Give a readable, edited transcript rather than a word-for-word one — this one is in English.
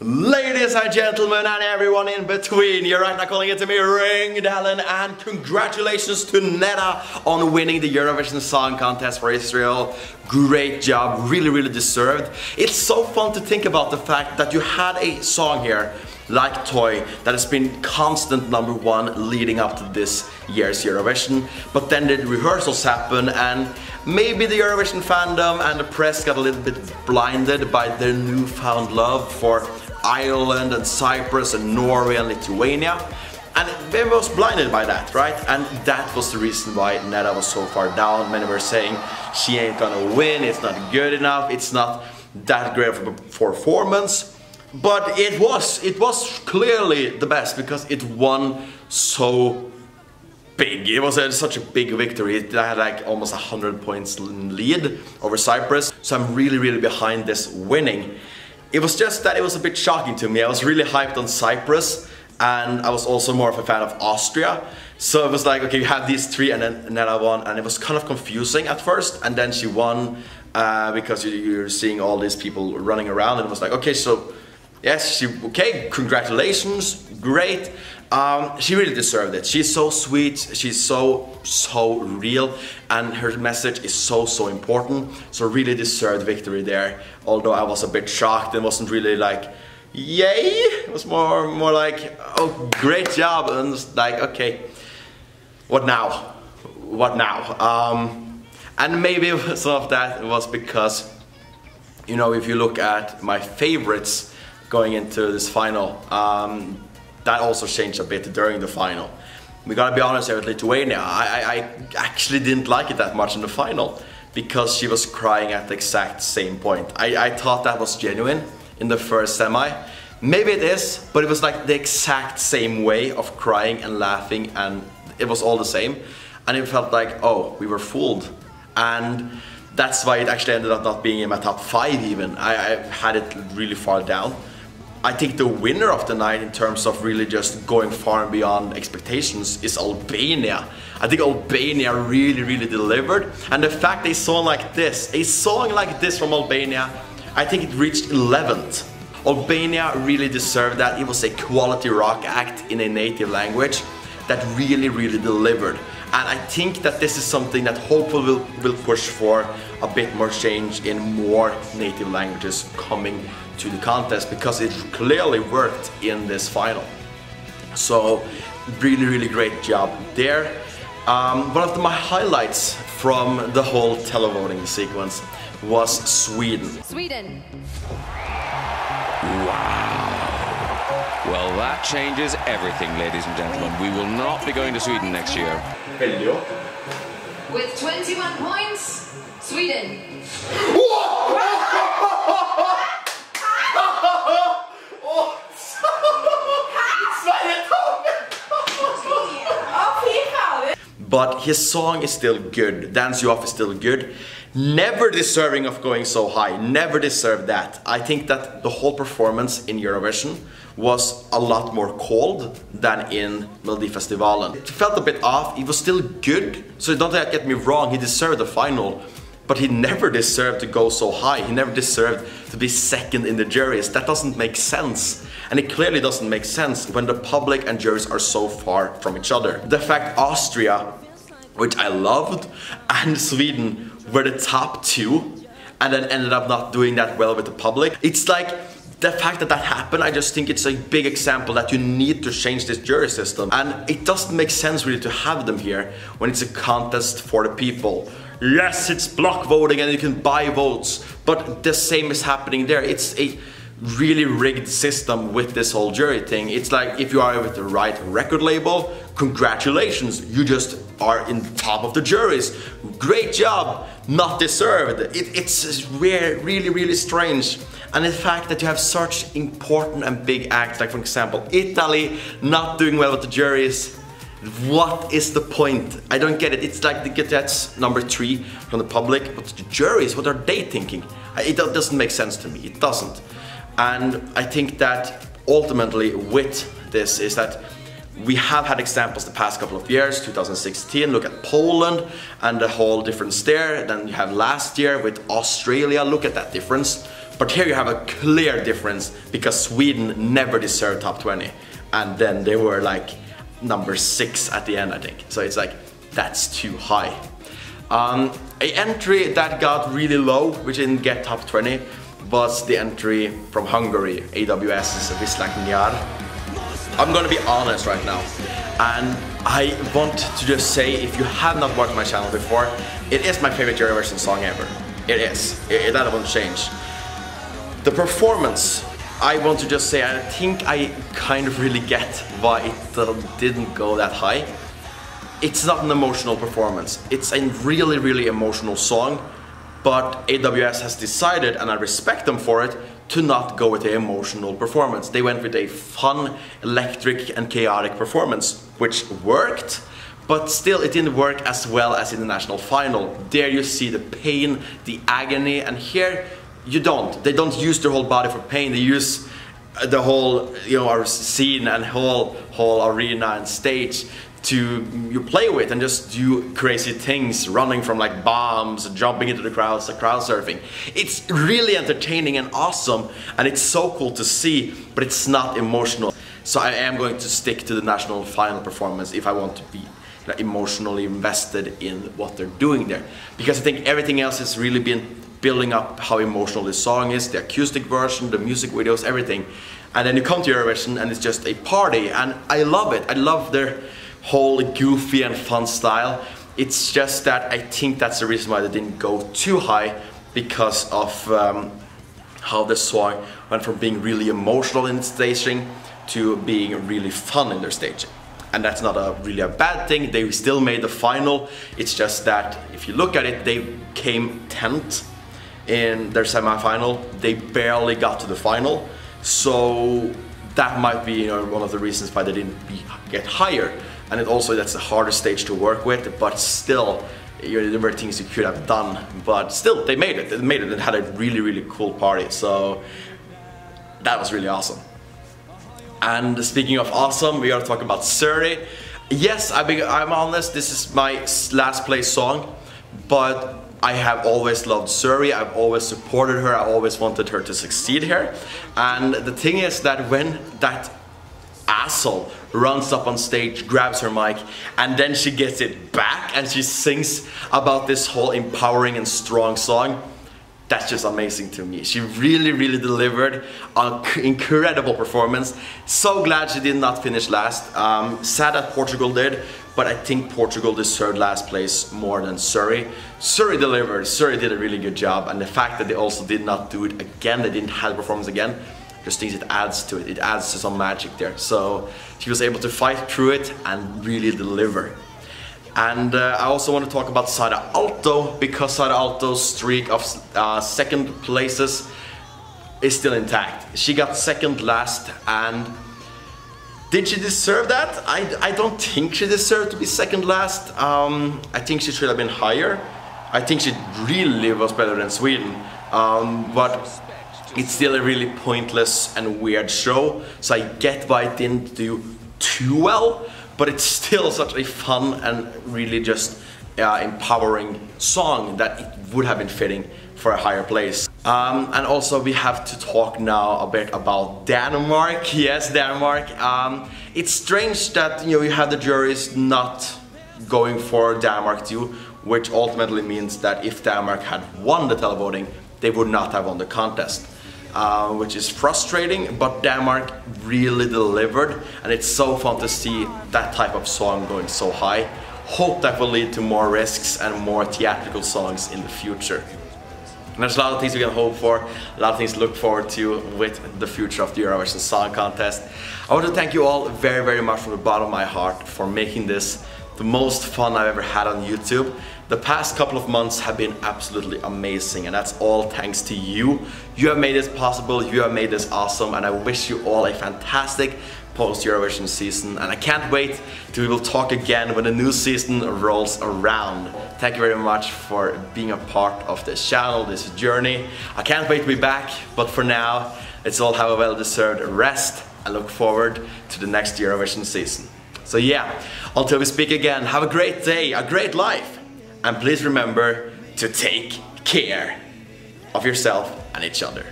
Ladies and gentlemen and everyone in between, you're right now calling it to me, Ringdalen, and congratulations to Netta on winning the Eurovision Song Contest for Israel. Great job, really deserved. It's so fun to think about the fact that you had a song here like Toy that has been constant #1 leading up to this year's Eurovision, but then the rehearsals happen and maybe the Eurovision fandom and the press got a little bit blinded by their newfound love for Ireland and Cyprus and Norway and Lithuania, and they was blinded by that, right? And that was the reason why Netta was so far down. Many were saying she ain't gonna win, it's not good enough, it's not that great of a performance. But it was clearly the best because it won so big. It was such a big victory. It had like almost 100 points lead over Cyprus. So I'm really behind this winning. It was just that it was a bit shocking to me. I was really hyped on Cyprus and I was also more of a fan of Austria. So it was like, okay, you have these three and then Netta won, and it was kind of confusing at first, and then she won because you're seeing all these people running around, and it was like, okay, so yes, okay, congratulations, great. She really deserved it. She's so sweet, she's so real, and her message is so important. So really deserved victory there. Although I was a bit shocked, it wasn't really like, yay. It was more like, oh, great job, and it's like, okay, what now? What now? And maybe some of that was because, you know, if you look at my favorites going into this final, that also changed a bit during the final. We gotta be honest here with Lithuania. I actually didn't like it that much in the final because she was crying at the exact same point. I thought that was genuine in the first semi. Maybe it is, but it was like the exact same way of crying and laughing, and it was all the same. And it felt like, oh, we were fooled. And that's why it actually ended up not being in my top 5 even. I had it really far down. I think the winner of the night in terms of really just going far and beyond expectations is Albania. I think Albania really delivered, and the fact a song like this from Albania, I think it reached 11th. Albania really deserved that. It was a quality rock act in a native language that really delivered. And I think that this is something that hopefully will push for a bit more change in more native languages coming to the contest, because it clearly worked in this final. So really great job there. One of my highlights from the whole televoting sequence was Sweden. Wow. Well, that changes everything, ladies and gentlemen. We will not be going to Sweden next year. With 21 points, Sweden. But his song is still good, Dance You Off is still good. Never deserving of going so high, never deserved that. I think that the whole performance in Eurovision was a lot more cold than in Melodifestivalen. It felt a bit off, he was still good, so don't get me wrong, he deserved the final. But he never deserved to go so high, he never deserved to be second in the juries. That doesn't make sense. And it clearly doesn't make sense when the public and juries are so far from each other. The fact Austria, which I loved, and Sweden were the top 2 and then ended up not doing that well with the public. It's like, the fact that happened, I just think it's a big example that you need to change this jury system. And it doesn't make sense really to have them here when it's a contest for the people. Yes, it's block voting and you can buy votes, but the same is happening there. It's a really rigged system with this whole jury thing. It's like, if you are with the right record label, congratulations, you just are in top of the juries. Great job, not deserved. It's really strange. And the fact that you have such important and big acts, like for example, Italy not doing well with the juries. What is the point? I don't get it. It's like that's number 3 from the public, but the juries, what are they thinking? It doesn't make sense to me, it doesn't. And I think that ultimately with this is that we have had examples the past couple of years, 2016, look at Poland and the whole difference there. Then you have last year with Australia, look at that difference. But here you have a clear difference because Sweden never deserved top 20. And then they were like number 6 at the end, I think. So it's like, that's too high. An entry that got really low, which didn't get top 20, was the entry from Hungary, AWS's Viszlak Nyár. I'm gonna be honest right now, and I want to just say, if you have not watched my channel before, it is my favorite Eurovision song ever. It is. That won't change. The performance, I want to just say, I think I kind of really get why it didn't go that high. It's not an emotional performance. It's a really, really emotional song, but AWS has decided, and I respect them for it, to not go with the emotional performance. They went with a fun, electric and chaotic performance, which worked, but still it didn't work as well as in the national final. There you see the pain, the agony, and here you don't. They don't use their whole body for pain. They use the whole, our scene and whole arena and stage to play with and just do crazy things, running from like bombs, jumping into the crowds, crowd surfing. It's really entertaining and awesome, and it's so cool to see, but it's not emotional. So I am going to stick to the national final performance if I want to be emotionally invested in what they're doing there. Because I think everything else has really been building up how emotional this song is, the acoustic version, the music videos, everything. And then you come to Eurovision and it's just a party, and I love it. I love their whole goofy and fun style. It's just that I think that's the reason why they didn't go too high, because of how the song went from being really emotional in its staging to being really fun in their staging. And that's not really a bad thing. They still made the final. It's just that if you look at it, they came 10th in their semi-final. They barely got to the final. So that might be one of the reasons why they didn't get higher. And that's the hardest stage to work with, but still, there were things you could have done, but still, they made it. They made it and had a really, really cool party, so that was really awesome. And speaking of awesome, we gotta talk about Surie. Yes, I'm honest, this is my last place song, but I have always loved Surie. I've always supported her. I always wanted her to succeed here. And the thing is that when that asshole runs up on stage, grabs her mic, and then she gets it back and she sings about this whole empowering and strong song, that's just amazing to me. She really, really delivered an incredible performance. So glad she did not finish last. Sad that Portugal did, but I think Portugal deserved last place more than Surie. Surie delivered. Surie did a really good job, and the fact that they also did not do it again, they didn't have the performance again, just thinks it adds to it. It adds to some magic there. So she was able to fight through it and really deliver. And I also want to talk about Sara Alto, because Sara Alto's streak of second places is still intact. She got second last, and did she deserve that? I don't think she deserved to be second last. I think she should have been higher. I think she really was better than Sweden, but it's still a really pointless and weird show, so I get why it didn't do too well, but it's still such a fun and really just empowering song that it would have been fitting for a higher place. And also we have to talk now a bit about Denmark. Yes, Denmark. It's strange that you have the juries not going for Denmark too, which ultimately means that if Denmark had won the televoting, they would not have won the contest. Which is frustrating, but Denmark really delivered, and it's so fun to see that type of song going so high. Hope that will lead to more risks and more theatrical songs in the future. And there's a lot of things we can hope for, a lot of things to look forward to with the future of the Eurovision Song Contest. I want to thank you all very, very much from the bottom of my heart for making this the most fun I've ever had on YouTube. The past couple of months have been absolutely amazing, and that's all thanks to you. You have made this possible, you have made this awesome, and I wish you all a fantastic post-Eurovision season, and I can't wait till we will talk again when the new season rolls around. Thank you very much for being a part of this channel, this journey. I can't wait to be back, but for now, let's all have a well-deserved rest and look forward to the next Eurovision season. So yeah, until we speak again, have a great day, a great life. And please remember to take care of yourself and each other.